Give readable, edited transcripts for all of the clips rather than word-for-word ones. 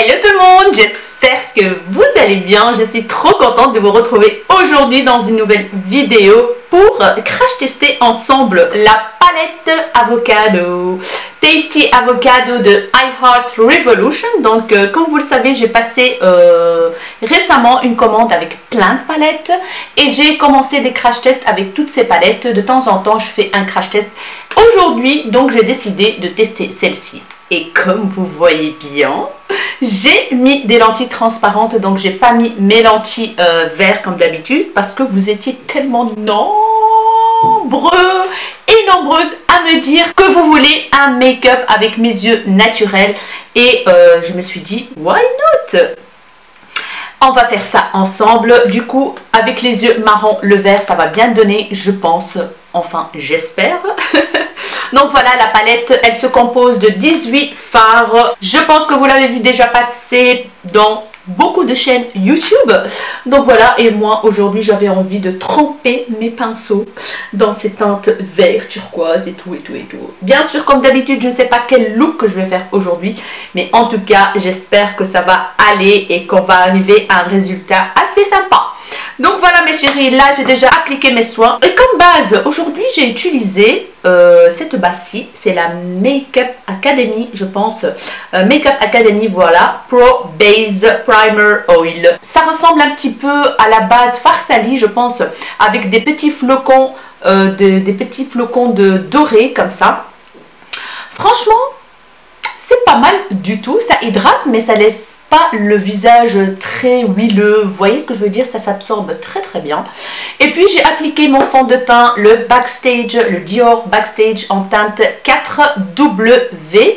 Hello tout le monde, j'espère que vous allez bien. Je suis trop contente de vous retrouver aujourd'hui dans une nouvelle vidéo pour crash tester ensemble la palette avocado. Tasty Avocado de iHeart Revolution. Donc comme vous le savez, j'ai passé récemment une commande avec plein de palettes et j'ai commencé des crash tests avec toutes ces palettes. De temps en temps je fais un crash test. Aujourd'hui donc j'ai décidé de tester celle-ci. Et comme vous voyez bien, j'ai mis des lentilles transparentes, donc j'ai pas mis mes lentilles vertes comme d'habitude parce que vous étiez tellement nombreux et nombreuses à me dire que vous voulez un make-up avec mes yeux naturels et je me suis dit why not? On va faire ça ensemble. Du coup avec les yeux marron, le vert ça va bien donner, je pense, enfin j'espère. Donc voilà, la palette, elle se compose de 18 fards. Je pense que vous l'avez vu déjà passer dans beaucoup de chaînes YouTube. Donc voilà, et moi aujourd'hui j'avais envie de tremper mes pinceaux dans ces teintes vert, turquoise et tout et tout et tout. Bien sûr, comme d'habitude, je ne sais pas quel look que je vais faire aujourd'hui, mais en tout cas j'espère que ça va aller et qu'on va arriver à un résultat assez sympa. Donc voilà mes chéris, là j'ai déjà appliqué mes soins. Et comme base, aujourd'hui j'ai utilisé cette base-ci. C'est la Makeup Academy, je pense. Makeup Academy, voilà. Pro Base Primer Oil. Ça ressemble un petit peu à la base Farsali, je pense. Avec des petits flocons, de doré comme ça. Franchement, c'est pas mal du tout. Ça hydrate, mais ça laisse pas le visage très huileux, vous voyez ce que je veux dire, ça s'absorbe très très bien. Et puis j'ai appliqué mon fond de teint, le Backstage, le Dior Backstage en teinte 4W,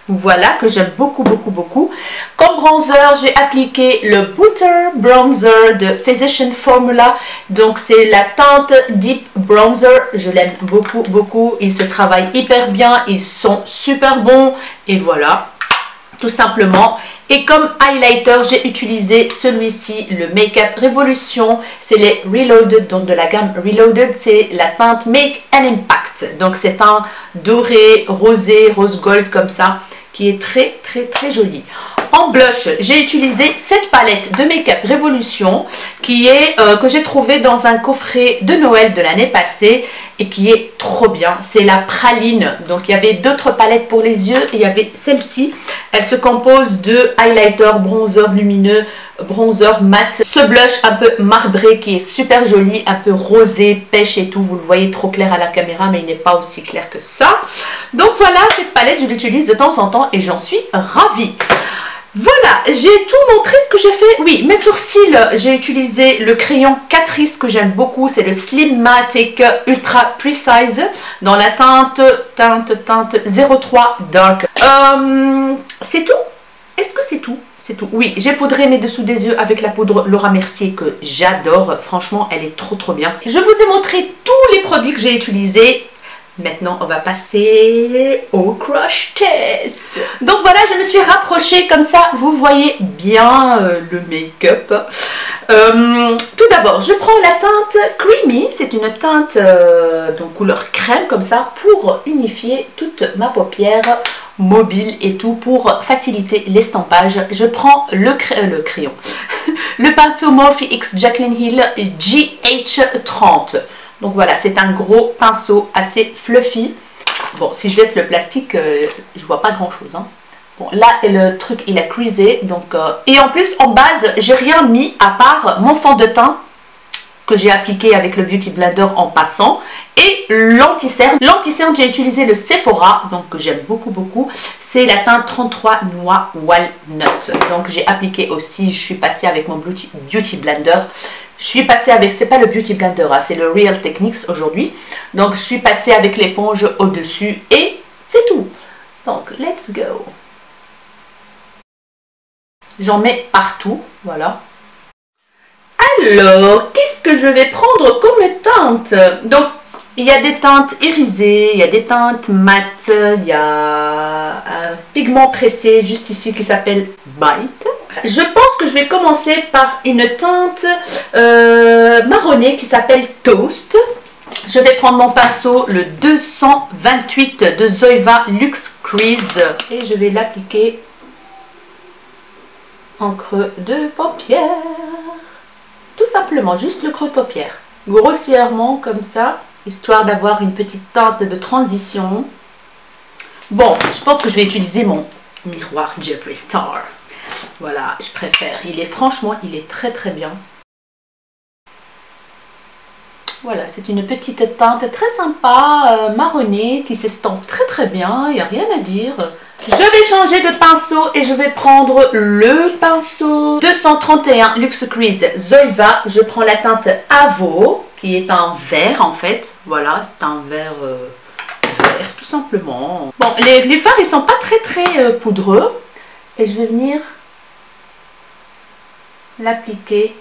voilà, que j'aime beaucoup beaucoup beaucoup. Comme bronzer, j'ai appliqué le Butter Bronzer de Physician Formula, donc c'est la teinte Deep Bronzer, je l'aime beaucoup beaucoup, il se travaille hyper bien, ils sont super bons, et voilà, tout simplement. Et comme highlighter, j'ai utilisé celui-ci, le Makeup Revolution. C'est les Reloaded, donc de la gamme Reloaded. C'est la teinte Make an Impact. Donc c'est un doré, rosé, rose gold comme ça, qui est très très très joli. En blush, j'ai utilisé cette palette de Makeup Revolution qui est que j'ai trouvé dans un coffret de Noël de l'année passée et qui est trop bien. C'est la praline. Donc il y avait d'autres palettes pour les yeux et il y avait celle-ci. Elle se compose de highlighter, bronzer lumineux, bronzer mat. Ce blush un peu marbré qui est super joli, un peu rosé, pêche et tout. Vous le voyez trop clair à la caméra mais il n'est pas aussi clair que ça. Donc voilà, cette palette je l'utilise de temps en temps et j'en suis ravie. Voilà, j'ai tout montré ce que j'ai fait. Oui, mes sourcils, j'ai utilisé le crayon Catrice que j'aime beaucoup. C'est le Slimmatic Ultra Precise dans la teinte 03 Dark. C'est tout? Est-ce que c'est tout? C'est tout. Oui, j'ai poudré mes dessous des yeux avec la poudre Laura Mercier que j'adore. Franchement, elle est trop trop bien. Je vous ai montré tous les produits que j'ai utilisés. Maintenant, on va passer au crush test. Donc voilà, je me suis rapprochée comme ça, vous voyez bien le make-up. Tout d'abord, je prends la teinte Creamy. C'est une teinte donc couleur crème comme ça pour unifier toute ma paupière mobile et tout pour faciliter l'estampage. Je prends le crayon, le pinceau Morphe X Jaclyn Hill GH30. Donc voilà, c'est un gros pinceau assez fluffy. Bon, si je laisse le plastique, je vois pas grand chose. Hein. Bon, là, le truc, il a creasé. Donc, et en plus, en base, j'ai rien mis à part mon fond de teint que j'ai appliqué avec le Beauty Blender en passant. Et l'anti-cerne. L'anti-cerne, j'ai utilisé le Sephora, donc que j'aime beaucoup beaucoup. C'est la teinte 33 Noix Walnut. Donc j'ai appliqué aussi, je suis passée avec mon Beauty Blender. Je suis passée avec, c'est pas le Beauty Blender, hein, c'est le Real Techniques aujourd'hui. Donc je suis passée avec l'éponge au-dessus et c'est tout. Donc let's go. J'en mets partout, voilà. Alors, qu'est-ce que je vais prendre comme teinte? Donc, il y a des teintes irisées, il y a des teintes mates, il y a un pigment pressé juste ici qui s'appelle Bite. Je pense que je vais commencer par une teinte marronnée qui s'appelle Toast. Je vais prendre mon pinceau, le 228 de Zoeva Luxe Crease et je vais l'appliquer en creux de paupière. Tout simplement, juste le creux de paupière. Grossièrement comme ça, histoire d'avoir une petite teinte de transition. Bon, je pense que je vais utiliser mon miroir Jeffree Star. Voilà, je préfère. Franchement, il est très très bien. Voilà, c'est une petite teinte très sympa, marronnée, qui s'estompe très très bien. Il n'y a rien à dire. Je vais changer de pinceau et je vais prendre le pinceau 231 Luxe Crease Zoeva. Je prends la teinte Avo, qui est un vert en fait. Voilà, c'est un vert vert tout simplement. Bon, les fards ils sont pas très poudreux. Et je vais venir l'appliquer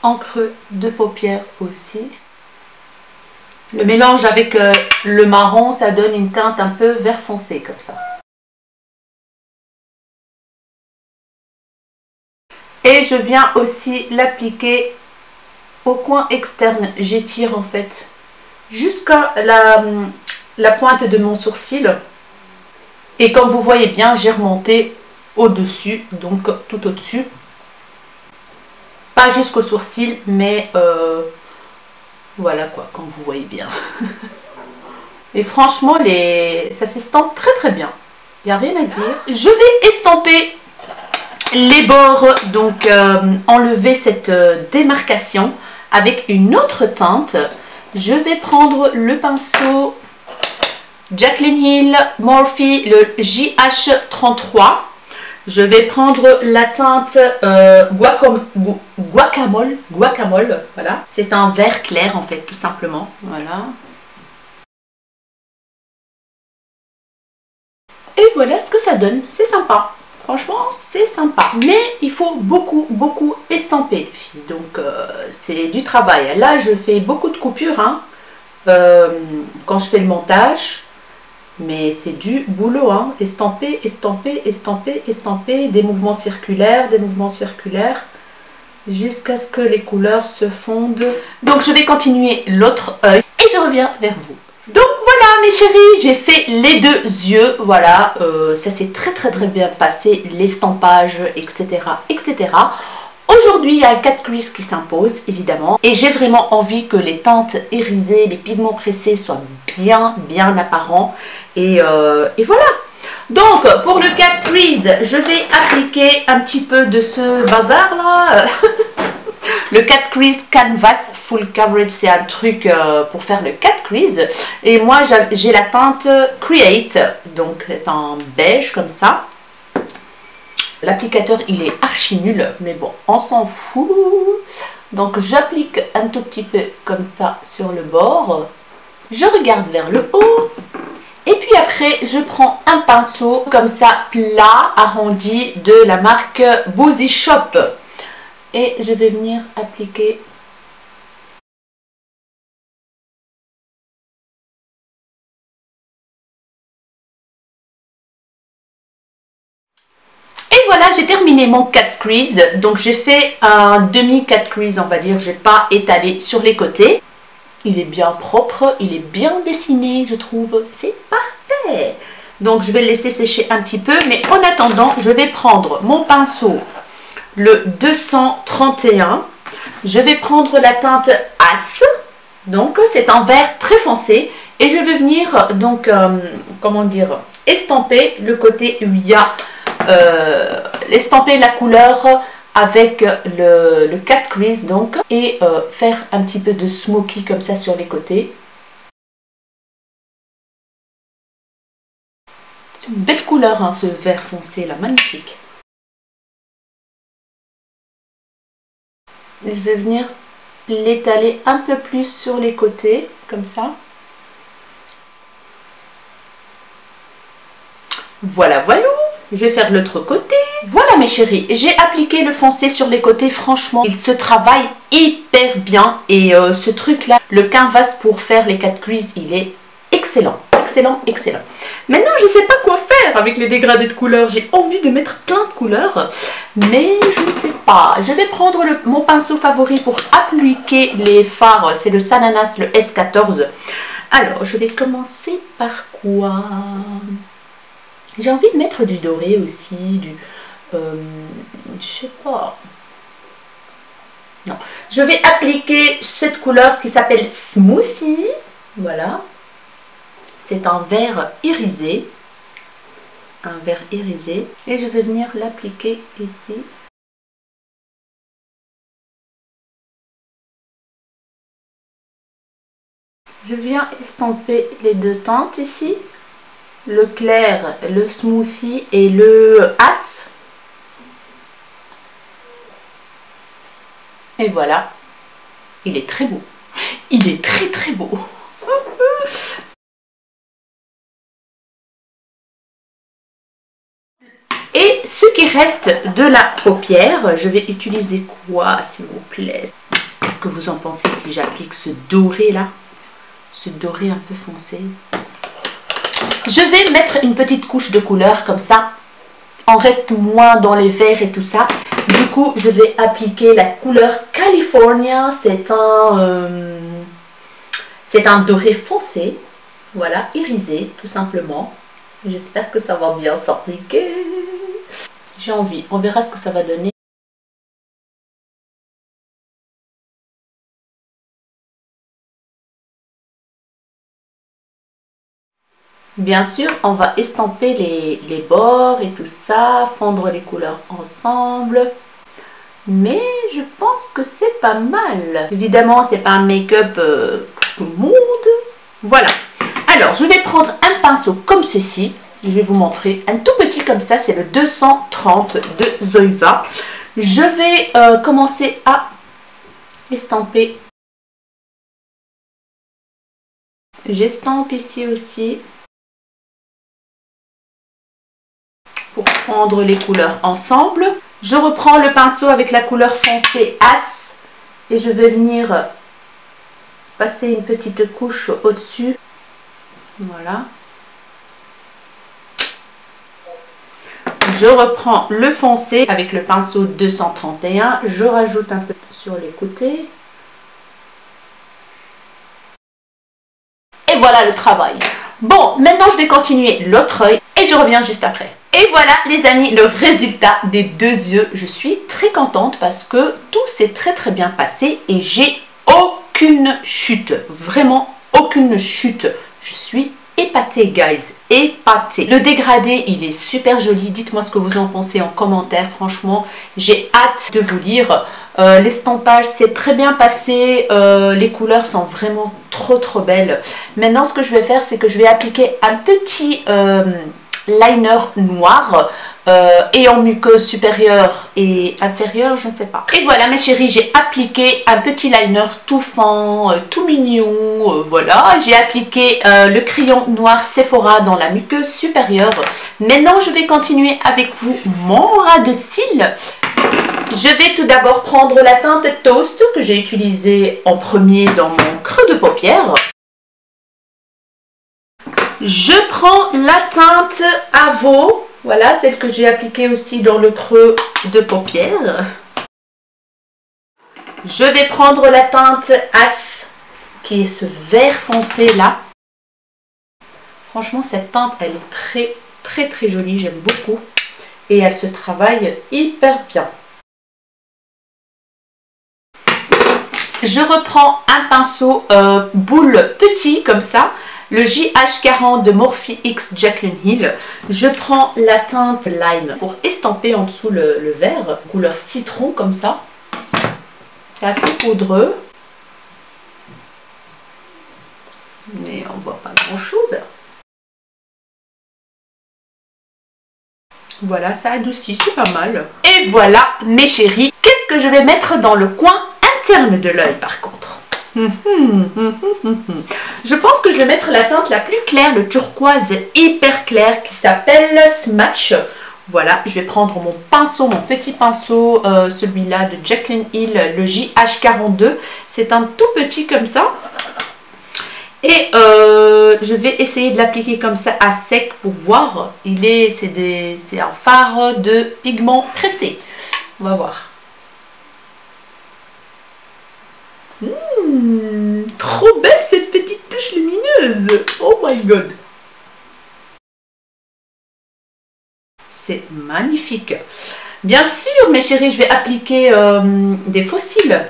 en creux de paupière aussi. Le mélange avec le marron, ça donne une teinte un peu vert foncé comme ça. Et je viens aussi l'appliquer au coin externe. J'étire en fait jusqu'à la pointe de mon sourcil. Et comme vous voyez bien, j'ai remonté au-dessus, donc tout au-dessus. Pas jusqu'au sourcil, mais voilà quoi, comme vous voyez bien. Et franchement, ça s'estompe très très bien. Il n'y a rien à dire. Je vais estomper les bords, donc enlever cette démarcation avec une autre teinte. Je vais prendre le pinceau Jaclyn Hill Morphe, le JH33. Je vais prendre la teinte guacamole, voilà. C'est un vert clair en fait, tout simplement, voilà. Et voilà ce que ça donne, c'est sympa. Franchement, c'est sympa. Mais il faut beaucoup estamper, les filles. Donc, c'est du travail. Là, je fais beaucoup de coupures hein, quand je fais le montage. Mais c'est du boulot, hein. Estamper, des mouvements circulaires, jusqu'à ce que les couleurs se fondent. Donc je vais continuer l'autre œil et je reviens vers vous. Donc voilà mes chéris, j'ai fait les deux yeux, voilà, ça s'est très bien passé, l'estampage, etc. Aujourd'hui, il y a un cut crease qui s'impose, évidemment. Et j'ai vraiment envie que les teintes irisées, les pigments pressés soient bien apparents. Et voilà. Donc, pour le cut crease, je vais appliquer un petit peu de ce bazar-là. Le cut crease Canvas Full Coverage, c'est un truc pour faire le cut crease. Et moi, j'ai la teinte Create. Donc, c'est en beige comme ça. L'applicateur il est archi nul, mais bon, on s'en fout. Donc j'applique un tout petit peu comme ça sur le bord. Je regarde vers le haut. Et puis après, je prends un pinceau comme ça, plat, arrondi, de la marque Boozy Shop. Et je vais venir appliquer . Et voilà, j'ai terminé mon cut crease. Donc j'ai fait un demi cut crease, on va dire. J'ai pas étalé sur les côtés. Il est bien propre, il est bien dessiné, je trouve. C'est parfait. Donc je vais le laisser sécher un petit peu. Mais en attendant, je vais prendre mon pinceau, le 231. Je vais prendre la teinte As. Donc c'est un vert très foncé. Et je vais venir, donc, comment dire, estamper le côté où il y a... estamper la couleur avec le cut crease donc et faire un petit peu de smoky comme ça sur les côtés. C'est une belle couleur hein, ce vert foncé là, magnifique. Et je vais venir l'étaler un peu plus sur les côtés comme ça. Voilà. Je vais faire l'autre côté. Voilà mes chéris, j'ai appliqué le foncé sur les côtés. Franchement, il se travaille hyper bien. Et ce truc là, le canvas pour faire les cut crease, il est excellent. Maintenant, je ne sais pas quoi faire avec les dégradés de couleurs. J'ai envie de mettre plein de couleurs, mais je ne sais pas. Je vais prendre mon pinceau favori pour appliquer les fards. C'est le Sananas, le S14. Alors, je vais commencer par quoi ? J'ai envie de mettre du doré aussi, je sais pas. Non, je vais appliquer cette couleur qui s'appelle Smoothie. Voilà. C'est un vert irisé. Un vert irisé. Et je vais venir l'appliquer ici. Je viens estomper les deux teintes ici. Le clair, le smoothie et le as. Et voilà. Il est très beau. Il est très très beau. Et ce qui reste de la paupière, je vais utiliser quoi s'il vous plaît? Qu'est-ce que vous en pensez si j'applique ce doré là? Ce doré un peu foncé. Je vais mettre une petite couche de couleur comme ça. On reste moins dans les verts et tout ça. Du coup, je vais appliquer la couleur California. C'est un doré foncé. Voilà, irisé tout simplement. J'espère que ça va bien s'appliquer. J'ai envie. On verra ce que ça va donner. Bien sûr, on va estomper les bords et tout ça, fondre les couleurs ensemble. Mais je pense que c'est pas mal. Évidemment, c'est pas un make-up pour tout le monde. Voilà. Alors, je vais prendre un pinceau comme ceci. Je vais vous montrer un tout petit comme ça. C'est le 230 de Zoeva. Je vais commencer à estomper. J'estompe ici aussi. Pour fondre les couleurs ensemble. Je reprends le pinceau avec la couleur foncée As et je vais venir passer une petite couche au-dessus. Voilà. Je reprends le foncé avec le pinceau 231. Je rajoute un peu sur les côtés. Et voilà le travail. Bon, maintenant je vais continuer l'autre œil et je reviens juste après. Et voilà les amis, le résultat des deux yeux. Je suis très contente parce que tout s'est très bien passé et j'ai aucune chute. Vraiment aucune chute. Je suis épatée guys, épatée. Le dégradé il est super joli. Dites-moi ce que vous en pensez en commentaire. Franchement, j'ai hâte de vous lire. L'estampage s'est très bien passé. Les couleurs sont vraiment trop belles. Maintenant ce que je vais faire, c'est que je vais appliquer un petit liner noir et en muqueuse supérieure et inférieure, je ne sais pas. Et voilà mes chéris, j'ai appliqué un petit liner tout fin, tout mignon, voilà. J'ai appliqué le crayon noir Sephora dans la muqueuse supérieure. Maintenant je vais continuer avec vous mon ras de cils. Je vais tout d'abord prendre la teinte Toast que j'ai utilisée en premier dans mon creux de paupière. Je prends la teinte Avo, voilà, celle que j'ai appliquée aussi dans le creux de paupière. Je vais prendre la teinte As, qui est ce vert foncé là. Franchement, cette teinte, elle est très jolie, j'aime beaucoup. Et elle se travaille hyper bien. Je reprends un pinceau boule petit comme ça. Le JH40 de Morphe X Jaclyn Hill. Je prends la teinte Lime pour estamper en dessous le vert. Couleur citron comme ça. C'est assez poudreux. Mais on voit pas grand chose. Voilà, ça adoucit, c'est pas mal. Et voilà mes chéris. Qu'est-ce que je vais mettre dans le coin interne de l'œil par contre? Je pense que je vais mettre la teinte la plus claire, le turquoise hyper clair qui s'appelle Smatch. Voilà, je vais prendre mon pinceau, mon petit pinceau, celui-là de Jaclyn Hill, le JH42. C'est un tout petit comme ça. Et je vais essayer de l'appliquer comme ça à sec pour voir. C'est un fard de pigment pressé. On va voir. Trop belle cette petite touche lumineuse. Oh my god. C'est magnifique. Bien sûr, mes chéris, je vais appliquer des faux cils.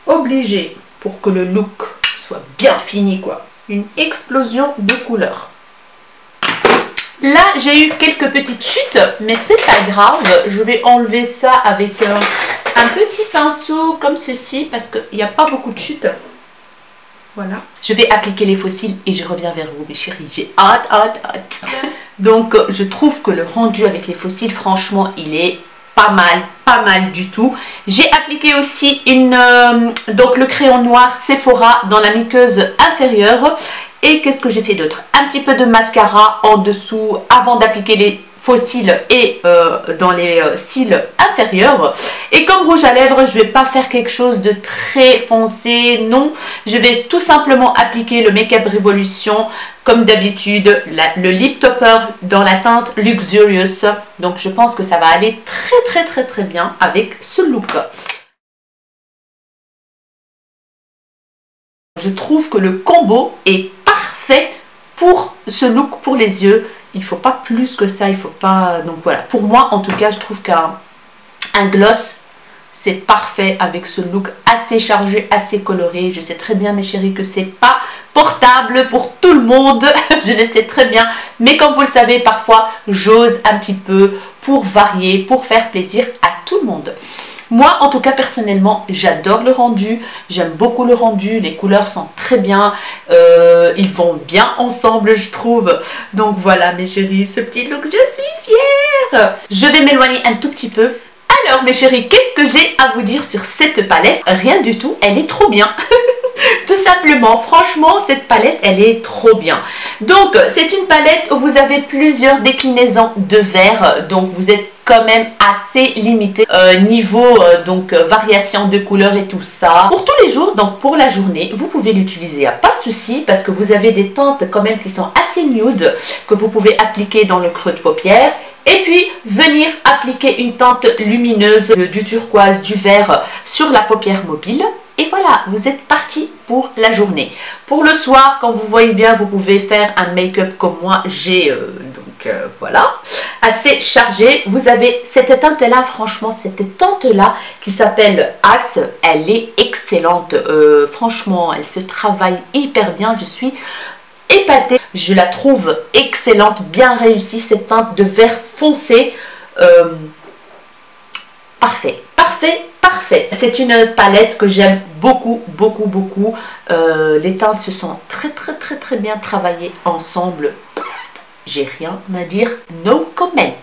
Obligé pour que le look soit bien fini, quoi. Une explosion de couleurs. Là, j'ai eu quelques petites chutes, mais c'est pas grave. Je vais enlever ça avec un petit pinceau comme ceci parce qu'il n'y a pas beaucoup de chutes. Voilà. Je vais appliquer les faux cils et je reviens vers vous, mes chéris. J'ai hâte, hâte, hâte. Donc, je trouve que le rendu avec les faux cils, franchement, il est pas mal du tout. J'ai appliqué aussi donc le crayon noir Sephora dans la muqueuse inférieure. Et qu'est-ce que j'ai fait d'autre? Un petit peu de mascara en dessous avant d'appliquer les faux cils et dans les cils inférieurs. Et comme rouge à lèvres, je ne vais pas faire quelque chose de très foncé, non. Je vais tout simplement appliquer le Make Up Revolution comme d'habitude, le lip topper dans la teinte Luxurious. Donc je pense que ça va aller très bien avec ce look. Je trouve que le combo est parfait pour ce look, pour les yeux. Il ne faut pas plus que ça, il faut pas... Donc voilà, pour moi en tout cas, je trouve qu'un gloss, c'est parfait avec ce look assez chargé, assez coloré. Je sais très bien, mes chéris, que c'est pas portable pour tout le monde. Je le sais très bien. Mais comme vous le savez, parfois, j'ose un petit peu pour varier, pour faire plaisir à tout le monde. Moi, en tout cas, personnellement, j'adore le rendu. J'aime beaucoup le rendu. Les couleurs sont très bien. Ils vont bien ensemble, je trouve. Donc voilà, mes chéris, ce petit look, je suis fière. Je vais m'éloigner un tout petit peu. Alors, mes chéris, qu'est-ce que j'ai à vous dire sur cette palette? Rien du tout. Elle est trop bien. Tout simplement, franchement, cette palette, elle est trop bien. Donc, c'est une palette où vous avez plusieurs déclinaisons de vert. Donc, vous êtes quand même assez limité niveau variation de couleurs et tout ça. Pour tous les jours, donc pour la journée, vous pouvez l'utiliser, pas de souci, parce que vous avez des teintes quand même qui sont assez nude que vous pouvez appliquer dans le creux de paupière. Et puis, venir appliquer une teinte lumineuse, du turquoise, du vert sur la paupière mobile. Et voilà, vous êtes parti pour la journée. Pour le soir, quand vous voyez bien, vous pouvez faire un make-up comme moi. J'ai, voilà, assez chargé. Vous avez cette teinte-là, franchement, cette teinte-là qui s'appelle As. Elle est excellente. Franchement, elle se travaille hyper bien. Je suis épatée. Je la trouve excellente, bien réussie. Cette teinte de vert foncé. Parfait, parfait, parfait. C'est une palette que j'aime beaucoup. Les teintes se sont très bien travaillées ensemble. J'ai rien à dire, no comment.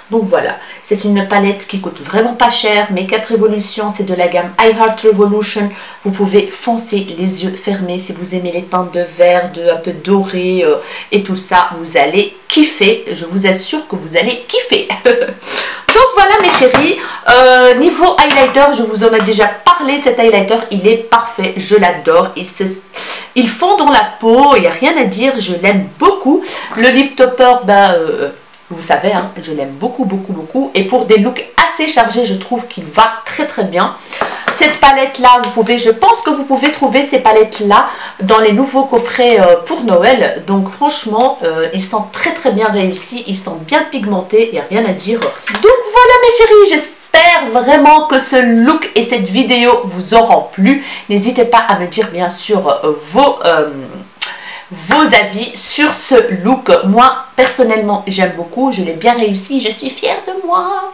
Donc voilà, c'est une palette qui coûte vraiment pas cher. Make Up Revolution, c'est de la gamme I Heart Revolution. Vous pouvez foncer les yeux fermés si vous aimez les teintes de vert, un peu doré et tout ça. Vous allez kiffer, je vous assure que vous allez kiffer. Donc voilà mes chéris, niveau highlighter, je vous en ai déjà parlé de cet highlighter, il est parfait, je l'adore, il fond dans la peau, il n'y a rien à dire, je l'aime beaucoup. Le lip topper, vous savez, hein, je l'aime beaucoup. Et pour des looks assez chargés, je trouve qu'il va très bien. Cette palette là, je pense que vous pouvez trouver ces palettes là dans les nouveaux coffrets pour Noël. Donc franchement, ils sont très bien réussis, ils sont bien pigmentés, il n'y a rien à dire. Donc voilà mes chéris, j'espère vraiment que ce look et cette vidéo vous auront plu. N'hésitez pas à me dire bien sûr vos avis sur ce look. Moi personnellement j'aime beaucoup, je l'ai bien réussi, je suis fière de moi.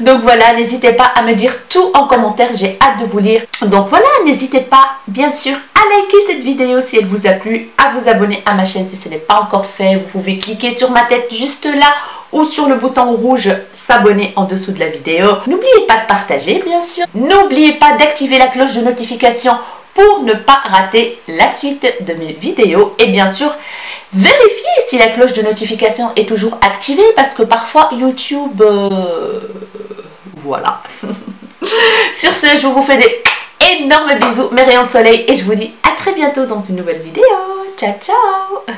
Donc voilà, n'hésitez pas à me dire tout en commentaire, j'ai hâte de vous lire. Donc voilà, n'hésitez pas bien sûr à liker cette vidéo si elle vous a plu, à vous abonner à ma chaîne si ce n'est pas encore fait. Vous pouvez cliquer sur ma tête juste là ou sur le bouton rouge s'abonner en dessous de la vidéo. N'oubliez pas de partager bien sûr, n'oubliez pas d'activer la cloche de notification pour ne pas rater la suite de mes vidéos. Et bien sûr, vérifiez si la cloche de notification est toujours activée parce que parfois YouTube... voilà. Sur ce, je vous fais des énormes bisous, mes rayons de soleil et je vous dis à très bientôt dans une nouvelle vidéo. Ciao, ciao.